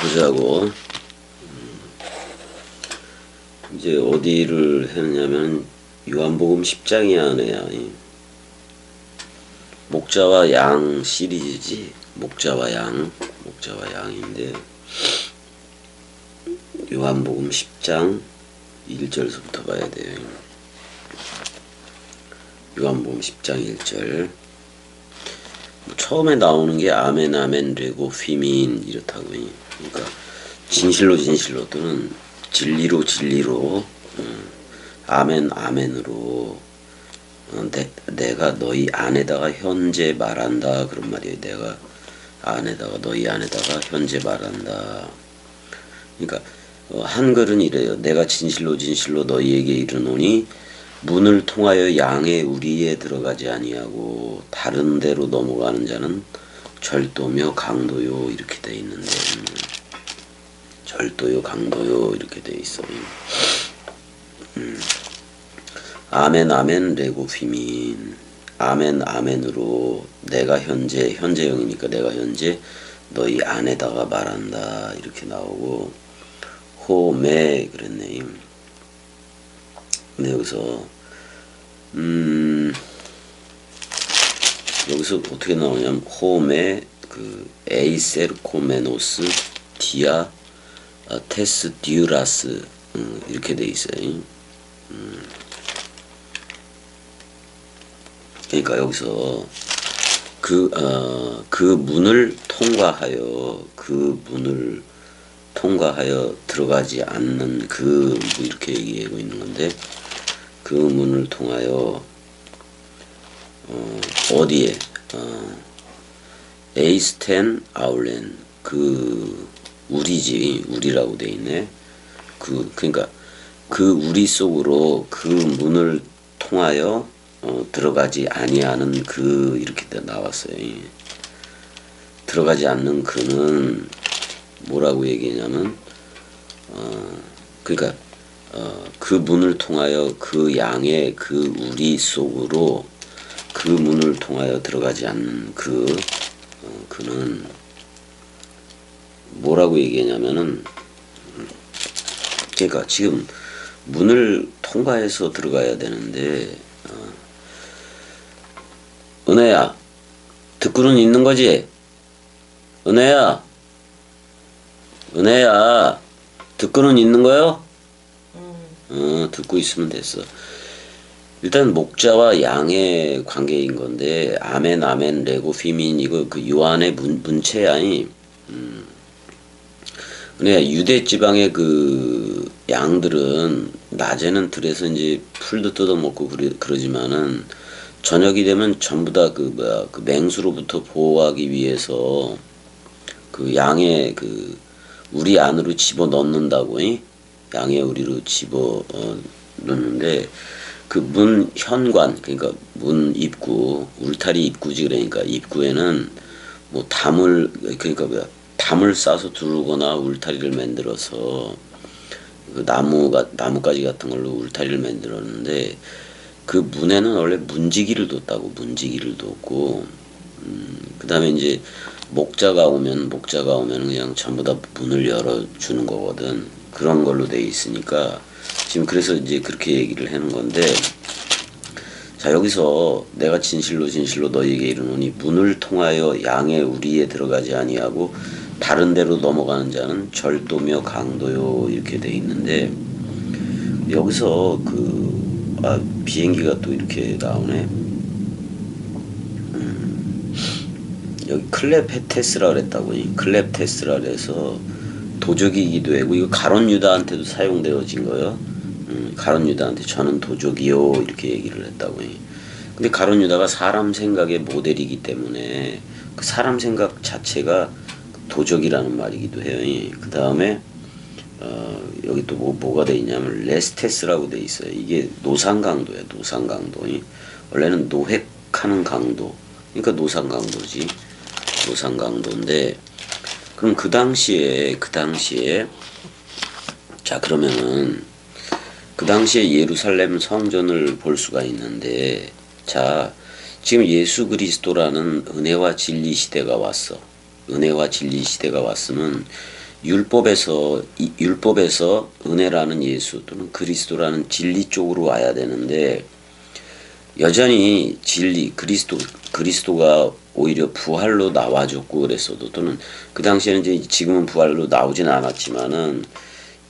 보자고. 이제 어디를 했냐면 요한복음 10장이야 너야. 목자와 양 시리즈지. 목자와 양인데 요한복음 10장 1절서부터 봐야 돼요. 요한복음 10장 1절. 처음에 나오는 게 아멘 아멘 레고 휘민 이렇다고. 그러니까 진실로 또는 진리로 아멘 아멘으로 내가 너희 안에다가 현재 말한다 그런 말이에요. 내가 안에다가 너희 안에다가 현재 말한다. 그러니까 한글은 이래요. 내가 진실로 너희에게 이르노니 문을 통하여 양의 우리에 들어가지 아니하고 다른 데로 넘어가는 자는 절도며 강도요 이렇게 돼 있는데 절도요 강도요 이렇게 돼 있어요. 아멘 아멘 레고 휘민 아멘 아멘으로 내가 현재형이니까 내가 현재 너희 안에다가 말한다 이렇게 나오고 호메 그랬네. 근데 여기서 어떻게 나오냐면 호메 그 에이셀코메노스 디아 테스 디우라스 이렇게 돼 있어요. 그러니까 여기서 그 문을 통과하여 들어가지 않는 뭐 이렇게 얘기하고 있는 건데 그 문을 통하여 어디에 에이스텐 아울렌 그 우리라고 돼 있네. 그러니까 그 우리 속으로 그 문을 통하여 들어가지 아니하는 이렇게 나왔어요. 들어가지 않는 그는 뭐라고 얘기하냐면 그러니까 그 문을 통하여 그 양의 그 우리 속으로 그 문을 통하여 들어가지 않는 그는 뭐라고 얘기하냐면은 그러니까 지금 문을 통과해서 들어가야 되는데 은혜야 듣고는 있는 거지? 은혜야 듣고는 있는 거요? 듣고 있으면 됐어. 일단 목자와 양의 관계인 건데 아멘 아멘 레고 휘민 이거 그 요한의 문체야. 근데 유대 지방의 그 양들은 낮에는 들에서 이제 풀도 뜯어먹고 그러지만은 저녁이 되면 전부 다 그 맹수로부터 보호하기 위해서 그 양의 그 우리 안으로 집어 넣는다고. 양의 우리로 집어 넣는데 그 문 현관 그러니까 문 입구 울타리 입구지. 그러니까 입구에는 뭐 담을 싸서 두르거나 울타리를 만들어서 그 나무가지 같은 걸로 울타리를 만들었는데 그 문에는 원래 문지기를 뒀다고. 문지기를 뒀고 그 다음에 이제 목자가 오면 그냥 전부 다 문을 열어주는 거거든. 그런 걸로 돼 있으니까 지금 그래서 이제 그렇게 얘기를 하는 건데 자 여기서 내가 진실로 너희에게 이르노니 문을 통하여 양의 우리에 들어가지 아니하고 다른 데로 넘어가는 자는 절도며 강도요 이렇게 돼 있는데 여기서 비행기가 또 이렇게 나오네. 여기 클렙테스라 그랬다고. 클렙테스라 그래서 도적이기도 하고 이거 가론 유다한테도 사용되어진 거예요. 가론 유다한테 저는 도적이요 이렇게 얘기를 했다고. 근데 가론 유다가 사람 생각의 모델이기 때문에 그 사람 생각 자체가 도적이라는 말이기도 해요. 그 다음에 여기 또 뭐가 돼 있냐면 레스테스라고 돼 있어요. 이게 노상강도야. 노상강도. 원래는 노획하는 강도. 그러니까 노상강도지. 노상강도인데 그럼 그 당시에 자 그러면은 그 당시에 예루살렘 성전을 볼 수가 있는데 자 지금 예수 그리스도라는 은혜와 진리 시대가 왔어. 은혜와 진리 시대가 왔으면 율법에서 은혜라는 예수 또는 그리스도라는 진리 쪽으로 와야 되는데 여전히 진리 그리스도가 오히려 부활로 나와줬고 그랬어도 또는 그 당시에는 이제 지금은 부활로 나오진 않았지만은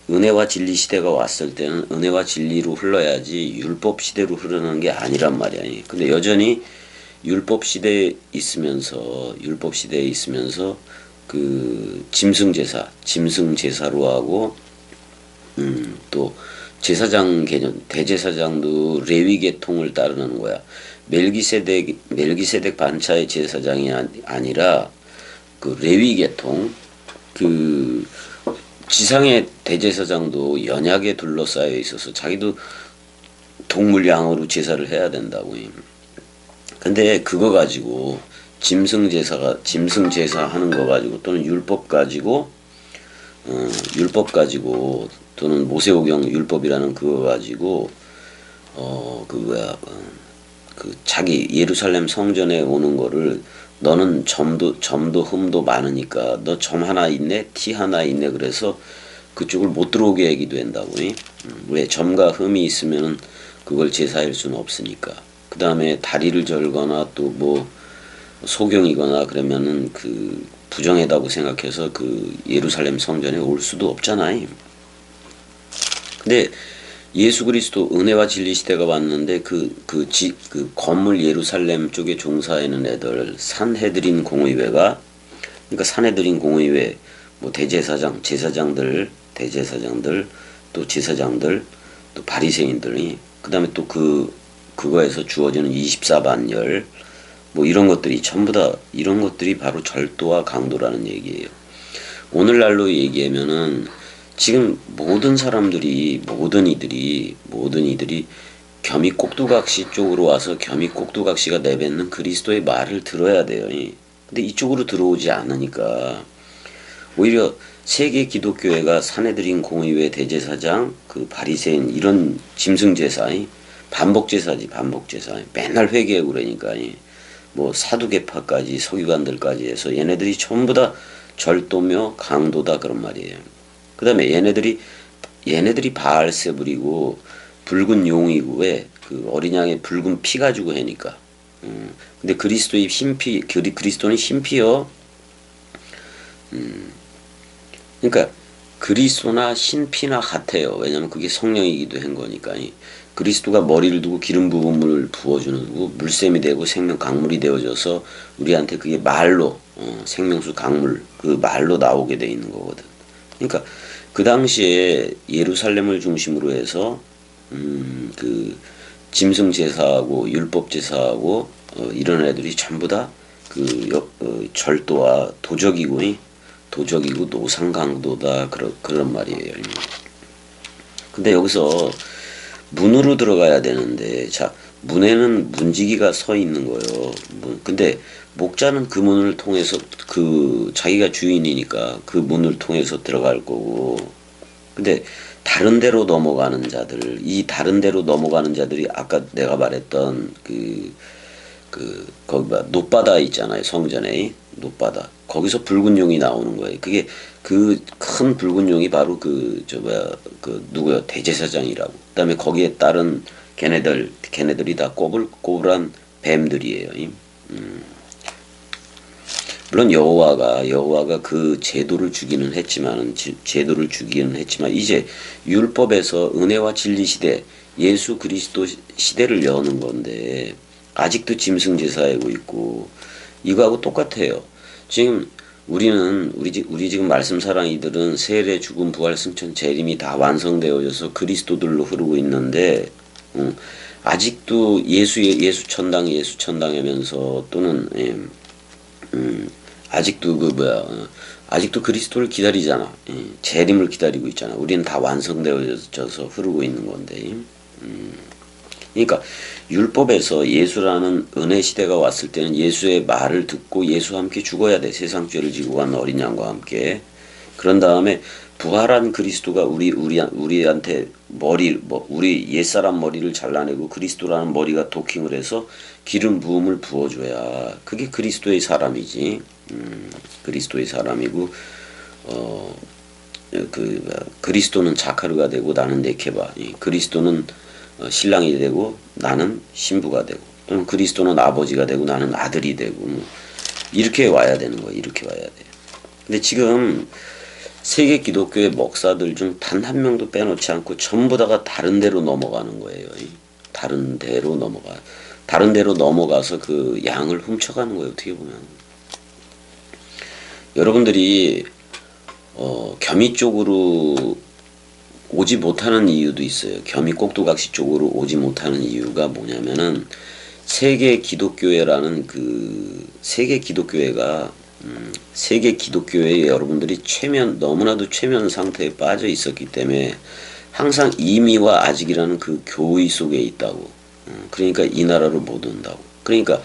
은혜와 진리 시대가 왔을 때는 은혜와 진리로 흘러야지 율법 시대로 흐르는 게 아니란 말이야. 근데 여전히 율법 시대에 있으면서 그 짐승 제사로 하고 또 제사장 개념 대제사장도 레위 계통을 따르는 거야. 멜기세덱 반차의 제사장이 아니라 그 레위 계통 그 지상의 대제사장도 연약에 둘러싸여 있어서 자기도 동물 양으로 제사를 해야 된다고. 근데 그거 가지고 짐승 제사 하는 거 가지고 또는 율법 가지고 또는 모세오경 율법이라는 그거 가지고 그 자기 예루살렘 성전에 오는 거를 너는 점도 흠도 많으니까 너 점 하나 있네 티 하나 있네 그래서 그쪽을 못 들어오게 하기도 한다고. 왜 점과 흠이 있으면 그걸 제사할 수는 없으니까. 그 다음에 다리를 절거나 또 뭐 소경이거나 그러면은 그 부정하다고 생각해서 그 예루살렘 성전에 올 수도 없잖아요. 근데 예수 그리스도 은혜와 진리 시대가 왔는데 그 건물 예루살렘 쪽에 종사하는 애들 산헤드린 공의회가 그러니까 산헤드린 공의회 뭐 제사장들 또 제사장들 또 바리새인들이 그다음에 또 그거에서 주어지는 24반열 뭐 이런 것들이 전부 다 이런 것들이 바로 절도와 강도라는 얘기예요. 오늘날로 얘기하면은 지금 모든 이들이 겸이 꼭두각시 쪽으로 와서 겸이 꼭두각시가 내뱉는 그리스도의 말을 들어야 돼요. 근데 이쪽으로 들어오지 않으니까 오히려 세계 기독교회가 사내들인 공의회 대제사장 그 바리새인 이런 짐승제사 반복제사지 반복제사 맨날 회개하고 그러니까 뭐 사두개파까지 서기관들까지 해서 얘네들이 전부 다 절도며 강도다 그런 말이에요. 그 다음에 얘네들이 바알세 부리고 붉은 용이고 왜 그 어린 양의 붉은 피 가지고 하니까. 근데 그리스도의 그리스도는 흰피요. 그러니까 그리스도나 흰피나 같아요. 왜냐면 그게 성령이기도 한 거니까. 그리스도가 머리를 두고 기름 부음을 부어주는 거고 물샘이 되고 생명 강물이 되어져서 우리한테 그게 말로 생명수 강물 그 말로 나오게 돼 있는 거거든. 그러니까 그 당시에 예루살렘을 중심으로 해서 그 짐승 제사하고 율법 제사하고 이런 애들이 전부 다 그 절도와 도적이고 노상강도다 그런 말이에요. 근데 여기서 문으로 들어가야 되는데 자 문에는 문지기가 서 있는 거예요. 근데 목자는 그 문을 통해서 그 자기가 주인이니까 그 문을 통해서 들어갈 거고 근데 다른 데로 넘어가는 자들 다른 데로 넘어가는 자들이 아까 내가 말했던 거기 놋바다 있잖아요. 성전에 놋바다 거기서 붉은 용이 나오는 거예요. 그게 그 큰 붉은 용이 바로 누구야 대제사장이라고. 그다음에 거기에 따른 걔네들이 다 꼬불꼬불한 뱀들이에요. 물론 여호와가 그 제도를 주기는 했지만 이제 율법에서 은혜와 진리 시대 예수 그리스도 시대를 여는 건데 아직도 짐승 제사하고 있고 이거하고 똑같아요. 지금 우리 지금 말씀 사랑이들은 세례 죽음 부활 승천 재림이 다 완성되어져서 그리스도들로 흐르고 있는데 아직도 예수 천당 하면서 또는 아직도 아직도 그리스도를 기다리잖아. 재림을 기다리고 있잖아. 우리는 다 완성되어져서 흐르고 있는 건데. 그러니까 율법에서 예수라는 은혜 시대가 왔을 때는 예수의 말을 듣고 예수와 함께 죽어야 돼. 세상 죄를 지고 간 어린 양과 함께. 그런 다음에 부활한 그리스도가 우리한테 우리 옛사람 머리를 잘라내고 그리스도라는 머리가 도킹을 해서 기름 부음을 부어줘야 그게 그리스도의 사람이지. 그리스도의 사람이고 그리스도는 자카르가 되고 나는 네케바, 그리스도는 신랑이 되고 나는 신부가 되고, 또는 그리스도는 아버지가 되고 나는 아들이 되고, 뭐 이렇게 와야 되는 거예요. 이렇게 와야 돼. 근데 지금 세계 기독교의 목사들 중 단 한 명도 빼놓지 않고 전부 다가 다른 데로 넘어가는 거예요. 다른 데로 넘어가. 다른 데로 넘어가서 그 양을 훔쳐가는 거예요. 어떻게 보면. 여러분들이 겸이 쪽으로 오지 못하는 이유도 있어요. 겸이 꼭두각시 쪽으로 오지 못하는 이유가 뭐냐면은 세계 기독교회라는 세계 기독교회가 세계 교회에 여러분들이 너무나도 최면 상태에 빠져 있었기 때문에 항상 이미와 아직이라는 그 교의 속에 있다고. 그러니까 이 나라로 못 온다고. 그러니까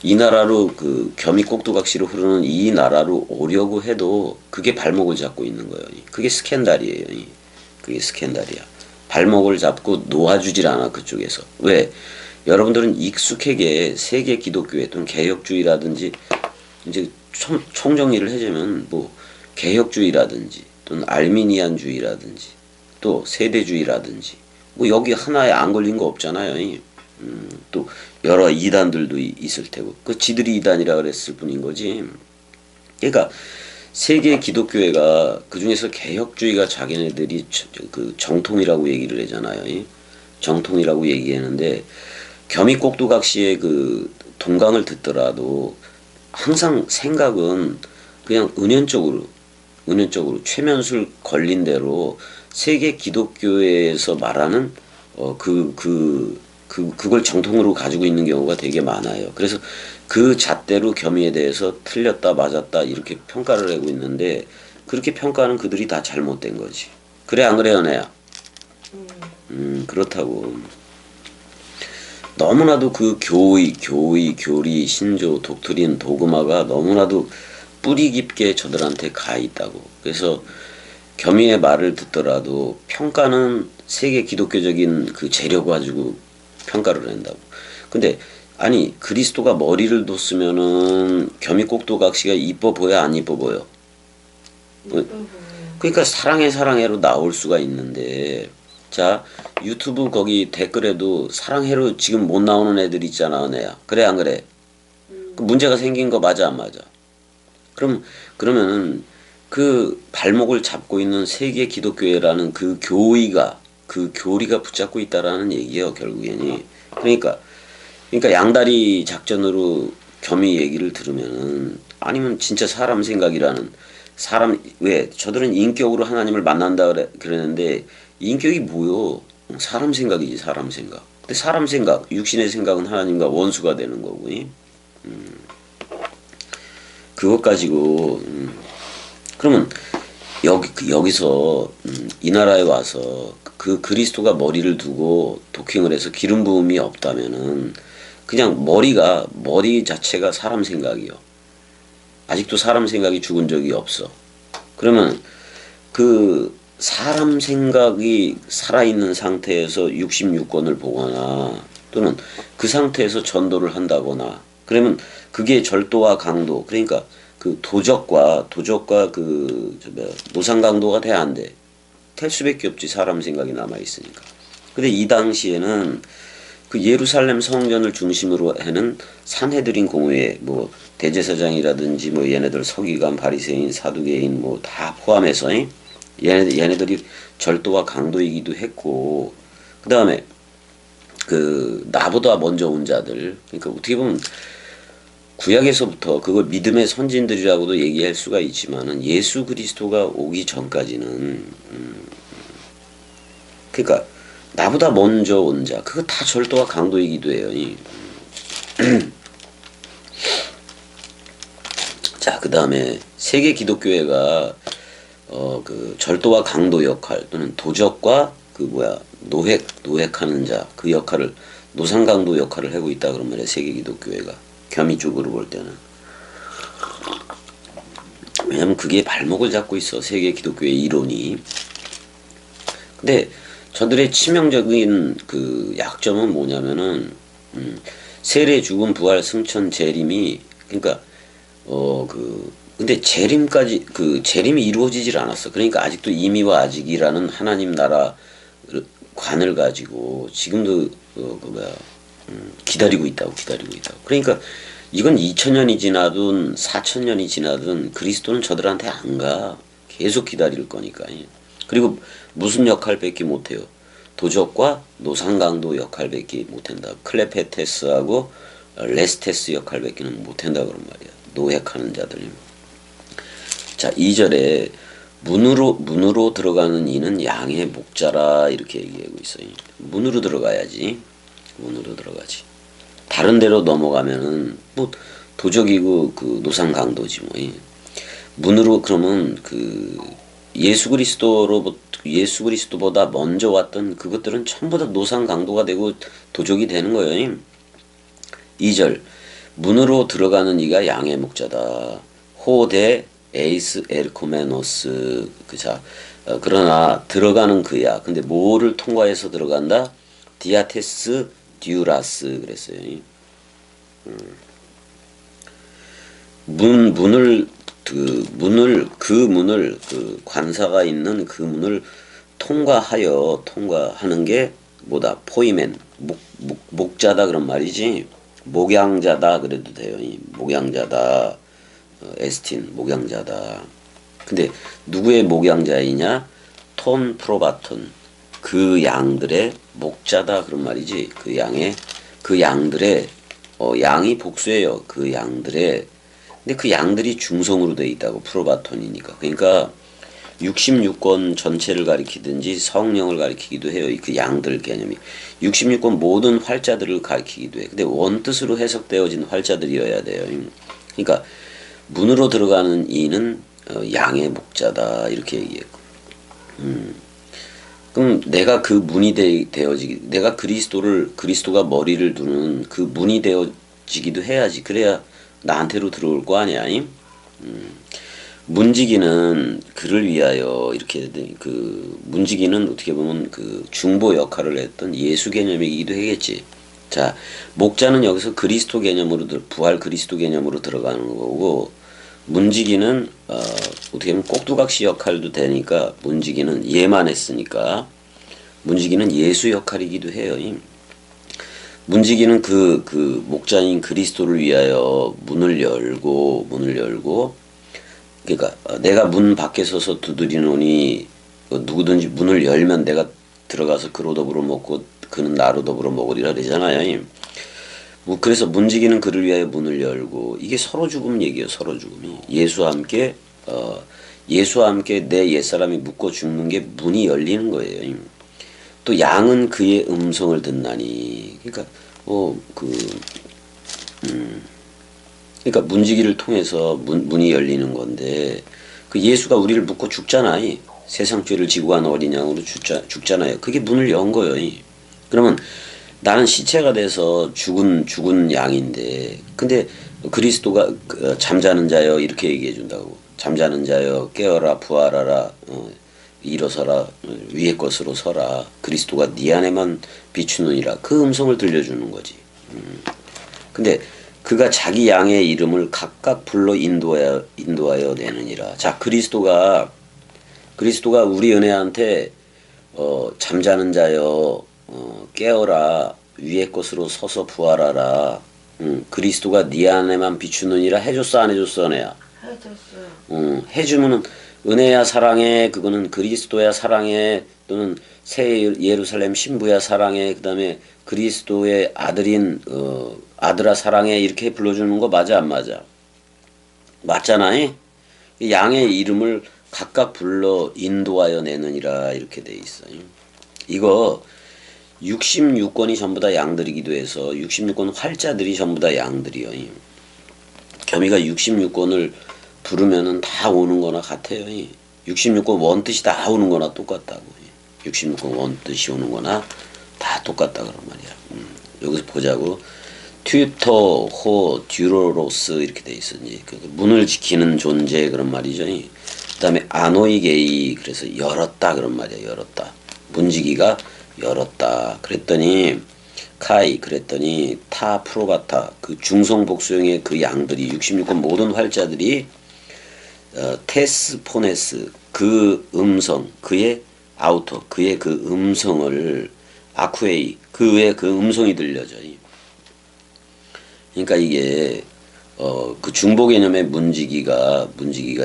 이 나라로 겸이 꼭두각시로 흐르는 이 나라로 오려고 해도 그게 발목을 잡고 있는 거예요. 그게 스캔들이에요. 그게 스캔들이야. 발목을 잡고 놓아주질 않아, 그쪽에서. 왜? 여러분들은 익숙하게 세계 기독교회 또는 개혁주의라든지, 이제 총정리를 해주면 뭐 개혁주의라든지 또는 알미니안주의라든지 또 세대주의라든지 뭐 여기 하나에 안 걸린 거 없잖아요. 또 여러 이단들도 있을 테고 그 지들이 이단이라 그랬을 뿐인 거지. 그러니까 세계 기독교회가 그 중에서 개혁주의가 자기네들이 그 정통이라고 얘기를 하잖아요. 정통이라고 얘기하는데 겸이 꼭두각시의 그 동강을 듣더라도 항상 생각은 그냥 은연적으로 최면술 걸린 대로 세계 기독교회에서 말하는 그걸 정통으로 가지고 있는 경우가 되게 많아요. 그래서 그 잣대로 겸이에 대해서 틀렸다 맞았다 이렇게 평가를 하고 있는데 그렇게 평가하는 그들이 다 잘못된 거지. 그래 안 그래 연애야? 그렇다고. 너무나도 그 교리, 신조, 독트린, 도그마가 너무나도 뿌리 깊게 저들한테 가 있다고. 그래서 겸이의 말을 듣더라도 평가는 세계 기독교적인 그 재료 가지고 평가를 한다고. 근데 아니 그리스도가 머리를 뒀으면은 겸이 꼭두각시가 이뻐 보여 안 이뻐 보여? 그러니까 사랑해로 나올 수가 있는데 자 유튜브 거기 댓글에도 사랑해로 지금 못 나오는 애들 있잖아 은혜야. 그래 안 그래? 그 문제가 생긴 거 맞아 안 맞아? 그러면은 그 발목을 잡고 있는 세계 기독교회라는 그 교리가 붙잡고 있다라는 얘기예요 결국에는. 그러니까 양다리 작전으로 겸이 얘기를 들으면은 아니면 진짜 사람 생각이라는 왜 저들은 인격으로 하나님을 만난다 그랬는데 인격이 뭐요? 사람 생각이지 사람 생각. 근데 사람 생각, 육신의 생각은 하나님과 원수가 되는 거고. 그것 가지고 그러면 여기서 이 나라에 와서 그 그리스도가 머리를 두고 도킹을 해서 기름 부음이 없다면은 그냥 머리 자체가 사람 생각이요. 아직도 사람 생각이 죽은 적이 없어. 그러면 그 사람 생각이 살아있는 상태에서 66권을 보거나 또는 그 상태에서 전도를 한다거나 그러면 그게 절도와 강도 그러니까 그 도적과 노상 강도가 돼 안 돼? 될 수밖에 없지 사람 생각이 남아 있으니까. 근데 이 당시에는 그 예루살렘 성전을 중심으로 하는 산헤드린 공회 뭐 대제사장이라든지 뭐 얘네들 서기관 바리새인 사두개인 뭐 다 포함해서 얘네들이 절도와 강도이기도 했고 그 다음에 그 나보다 먼저 온 자들 그러니까 어떻게 보면 구약에서부터 그걸 믿음의 선진들이라고도 얘기할 수가 있지만은 예수 그리스도가 오기 전까지는 그러니까 나보다 먼저 온 자 그거 다 절도와 강도이기도 해요. 자, 그 다음에 세계 기독교회가 그 절도와 강도 역할 또는 도적과 노획하는 자 그 역할을 노상강도 역할을 하고 있다 그런 말이에요. 세계 기독교회가 겸이 쪽으로 볼 때는. 왜냐면 그게 발목을 잡고 있어 세계 기독교의 이론이. 근데 저들의 치명적인 그 약점은 뭐냐면은 세례 죽음 부활 승천 재림이 그러니까 그 근데 재림까지 그 재림이 이루어지질 않았어. 그러니까 아직도 이미와 아직이라는 하나님 나라 관을 가지고 지금도 그 뭐야 기다리고 있다고. 그러니까 이건 2000년이 지나든 4000년이 지나든 그리스도는 저들한테 안 가. 계속 기다릴 거니까. 그리고 무슨 역할밖에 못해요. 도적과 노상강도 역할밖에 못한다. 클레페테스하고 레스테스 역할밖에는 못한다 그런 말이야. 노획하는 자들이. 자, 2절에 문으로 들어가는 이는 양의 목자라 이렇게 얘기하고 있어요. 문으로 들어가야지. 문으로 들어가지. 다른 데로 넘어가면은 뭐 도적이고 그 노상강도지 뭐. 문으로 그러면 그 예수 그리스도보다 먼저 왔던 그것들은 전부 다 노상강도가 되고 도적이 되는 거예요. 2절 문으로 들어가는 이가 양의 목자다. 호데 에이스 에르코메노스 그자 그러나 들어가는 그야. 근데 뭐를 통과해서 들어간다? 디아테스 듀라스 그랬어요. 문을 그 관사가 있는 그 문을 통과하는 게 뭐다? 포이멘 목자다 그런 말이지. 목양자다 그래도 돼요. 목양자다. 에스틴 목양자다. 근데 누구의 목양자이냐? 톤 프로바톤 그 양들의 목자다 그런 말이지. 그 양들의 양이 복수예요. 그 양들의 근데 그 양들이 중성으로 돼 있다고 프로바톤이니까. 그러니까 66권 전체를 가리키든지 성령을 가리키기도 해요. 그 양들 개념이. 66권 모든 활자들을 가리키기도 해. 근데 원뜻으로 해석되어진 활자들이어야 돼요. 그러니까 문으로 들어가는 이는 양의 목자다 이렇게 얘기했고. 그럼 내가 그 문이 되어지기, 내가 그리스도가 머리를 두는 그 문이 되어지기도 해야지. 그래야 나한테로 들어올 거 아니야. 문지기는 그를 위하여 이렇게 그 문지기는 어떻게 보면 그 중보 역할을 했던 예수 개념이기도 하겠지. 자, 목자는 여기서 그리스도 개념으로 부활 그리스도 개념으로 들어가는 거고 문지기는 어떻게 보면 꼭두각시 역할도 되니까 문지기는 예만 했으니까 문지기는 예수 역할이기도 해요. 문지기는 그 목자인 그리스도를 위하여 문을 열고 그러니까 내가 문 밖에 서서 두드리노니 누구든지 문을 열면 내가 들어가서 그로 더불어 먹고 그는 나로 더불어 먹으리라 그러잖아요. 그래서 문지기는 그를 위하여 문을 열고 이게 서로 죽음 얘기예요. 서로 죽음이 예수와 함께 내 옛사람이 묶어 죽는 게 문이 열리는 거예요. 또 양은 그의 음성을 듣나니 그러니까 그러니까 문지기를 통해서 문이 열리는 건데 그 예수가 우리를 묶고 죽잖아. 세상 죄를 지고 간 어린 양으로 죽잖아요. 그게 문을 연 거예요. 그러면 나는 시체가 돼서 죽은 양인데 근데 그리스도가 잠자는 자여 이렇게 얘기해 준다고. 잠자는 자여 깨어라 부활하라 일어서라 위의 것으로 서라 그리스도가 네 안에만 비추느니라 그 음성을 들려주는 거지. 근데 그가 자기 양의 이름을 각각 불러 인도하여 내느니라. 자, 그리스도가 우리 은혜한테 잠자는 자여 깨어라 위의 것으로 서서 부활하라. 그리스도가 네 안에만 비추느니라 해줬어 안 해줬어 은혜야? 해줬어요. 해주면은 은혜야 사랑해 그거는 그리스도야 사랑해 또는 새 예루살렘 신부야 사랑해 그다음에 그리스도의 아들인 아들아 사랑해 이렇게 불러주는 거 맞아 안 맞아? 맞잖아. 양의 이름을 각각 불러 인도하여 내느니라 이렇게 돼 있어요. 이거 66권이 전부 다 양들이기도 해서 66권 활자들이 전부 다 양들이요. 겸이가 66권을 부르면은 다 오는 거나 같아요. 66권 원뜻이 다 오는 거나 똑같다고. 66권 원뜻이 오는 거나 다 똑같다 그런 말이야. 여기서 보자고. 튜터, 호, 듀로로스 이렇게 돼 있으니 문을 지키는 존재 그런 말이죠. 그 다음에 아노이게이 그래서 열었다 그런 말이야. 열었다. 문지기가 열었다. 그랬더니 카이 그랬더니 타 프로바타 그 중성복수형의 그 양들이 66권 모든 활자들이 테스포네스, 그 음성, 그의 아우터, 그의 그 음성을 아쿠에이, 그의 그 음성이 들려져. 그러니까 이게 그 중보 개념의 문지기가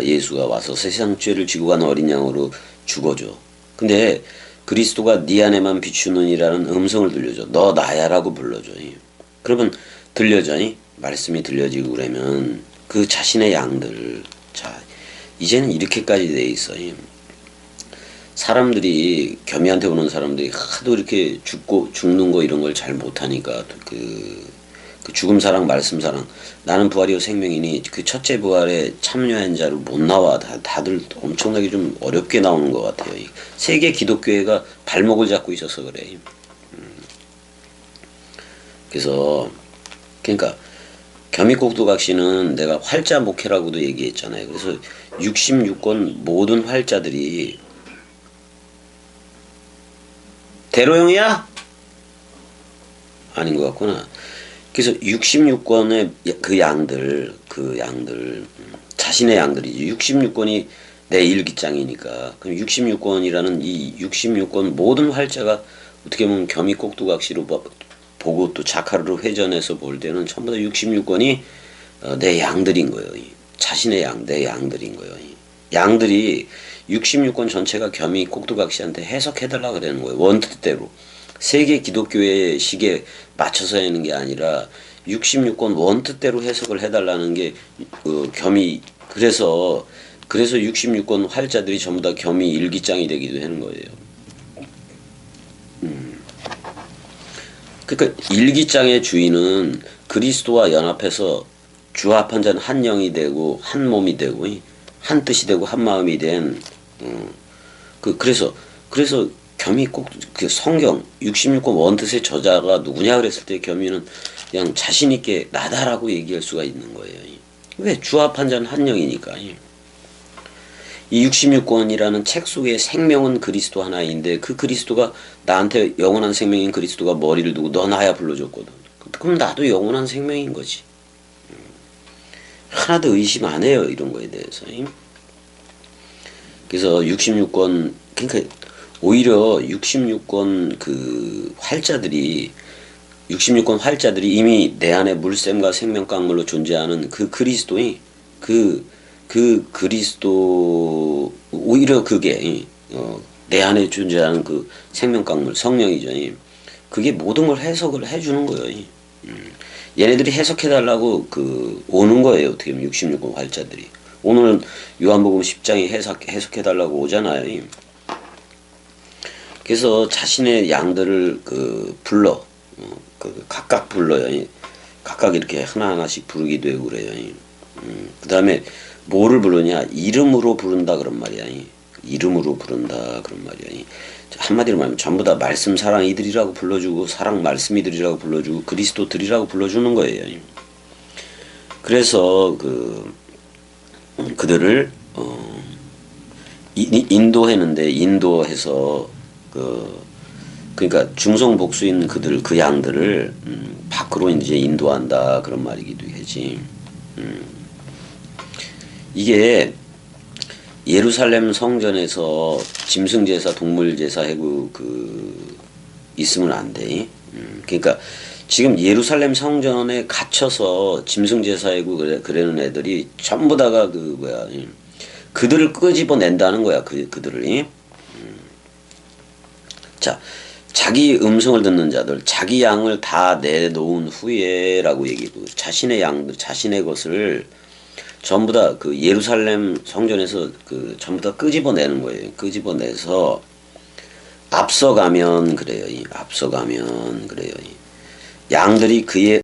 예수가 와서 세상 죄를 지고 간 어린 양으로 죽어줘. 근데 그리스도가 네 안에만 비추느니라는 음성을 들려줘. 너 나야라고 불러줘. 그러면 들려져. 말씀이 들려지고 그러면 그 자신의 양들, 자 이제는 이렇게까지 돼 있어. 사람들이 겸이한테 오는 사람들이 하도 이렇게 죽는 거 이런 걸 잘 못하니까 그 죽음 사랑 말씀 사랑 나는 부활이요 생명이니 그 첫째 부활에 참여한 자로 못 나와. 다들 엄청나게 좀 어렵게 나오는 것 같아요. 세계 기독교회가 발목을 잡고 있어서 그래. 그래서 그러니까 겸이꼭두각시는 내가 활자 목회라고도 얘기했잖아요. 그래서 66권 모든 활자들이 대로형이야? 아닌 것 같구나. 그래서 66권의 그 양들 자신의 양들이지. 66권이 내 일기장이니까. 그럼 66권이라는 이 66권 모든 활자가 어떻게 보면 겸이꼭두각시로 보고 또 자카르로 회전해서 볼 때는 전부 다 66권이 내 양들인 거예요. 자신의 내 양들인 거예요. 양들이 66권 전체가 겸이꼭두각시한테 해석해달라 그러는 거예요. 원뜻대로. 세계 기독교의 식에 맞춰서 하는 게 아니라 66권 원뜻대로 해석을 해달라는 게 겸이 그래서 66권 활자들이 전부 다 겸이 일기장이 되기도 하는 거예요. 그러니까 일기장의 주인은 그리스도와 연합해서 주합한 자는 한 영이 되고 한 몸이 되고 한 뜻이 되고 한 마음이 된 그래서 겸이 꼭 그 성경 66권 원뜻의 저자가 누구냐 그랬을 때 겸이는 그냥 자신 있게 나다라고 얘기할 수가 있는 거예요. 왜? 주합한 자는 한 영이니까. 이 66권이라는 책 속의 생명은 그리스도 하나인데 그 그리스도가 나한테 영원한 생명인 그리스도가 머리를 두고 너 나야 불러줬거든. 그럼 나도 영원한 생명인 거지. 하나도 의심 안 해요. 이런 거에 대해서. 그래서 66권 그러니까 오히려 66권 그 활자들이 이미 내 안에 물샘과 생명강물로 존재하는 그 그리스도의 그 그리스도 오히려 그게 내 안에 존재하는 그 생명강물 성령이죠. 그게 모든 걸 해석을 해주는 거예요. 얘네들이 해석해달라고 오는 거예요. 어떻게 보면 66권 활자들이 오늘 요한복음 10장에 해석해달라고 오잖아요. 그래서 자신의 양들을 불러 각각 불러요. 각각 이렇게 하나하나씩 부르기도 하고 그래요. 그 다음에 뭐를 부르냐? 이름으로 부른다 그런 말이야. 이름으로 부른다 그런 말이야. 한마디로 말하면 전부 다 말씀 사랑 이들이라고 불러주고 사랑 말씀 이들이라고 불러주고 그리스도들이라고 불러주는 거예요. 그래서 그들을 인도했는데 인도해서 그러니까 중성복수인 그 양들을 밖으로 이제 인도한다 그런 말이기도 하지. 이게 예루살렘 성전에서 짐승제사, 동물제사 하고 있으면 안 돼. 그러니까 지금 예루살렘 성전에 갇혀서 짐승제사하고 그러는 애들이 전부 다가 그들을 끄집어낸다는 거야. 그들을. 자, 자기 음성을 듣는 자들, 자기 양을 다 내놓은 후에라고 얘기고 자신의 양들, 자신의 것을 전부 다 예루살렘 성전에서 전부 다 끄집어내는 거예요. 끄집어내서 앞서가면 그래요. 양들이 그의